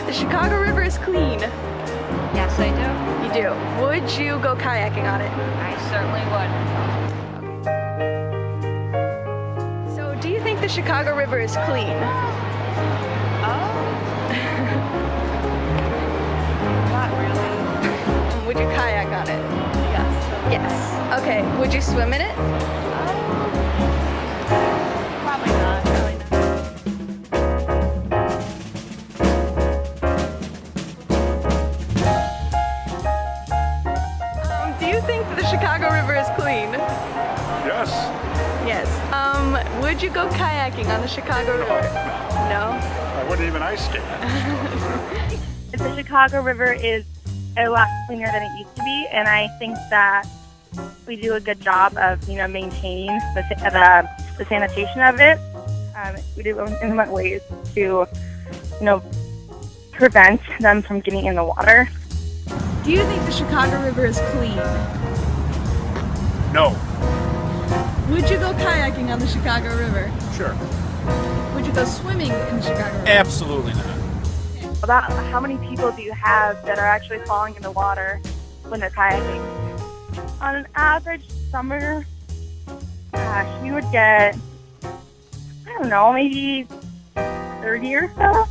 the Chicago River is clean? Yes, I do. You do. Would you go kayaking on it? I certainly would. So do you think the Chicago River is clean? Oh. Not really. Would you kayak on it? Yes. Yes. Okay. Would you swim in it? Probably not. Probably not. Do you think that the Chicago River is clean? Yes. Yes. Would you go kayaking on the Chicago River? No? I wouldn't even ice skate. The Chicago River is a lot cleaner than it used to be, and I think that we do a good job of, maintaining the sanitation of it. We do implement ways to, prevent them from getting in the water. Do you think the Chicago River is clean? No. Would you go kayaking on the Chicago River? Sure. Would you go swimming in the Chicago River? Absolutely not. About how many people do you have that are actually falling in the water when they're kayaking? On an average summer, you would get, I don't know, maybe 30 or so.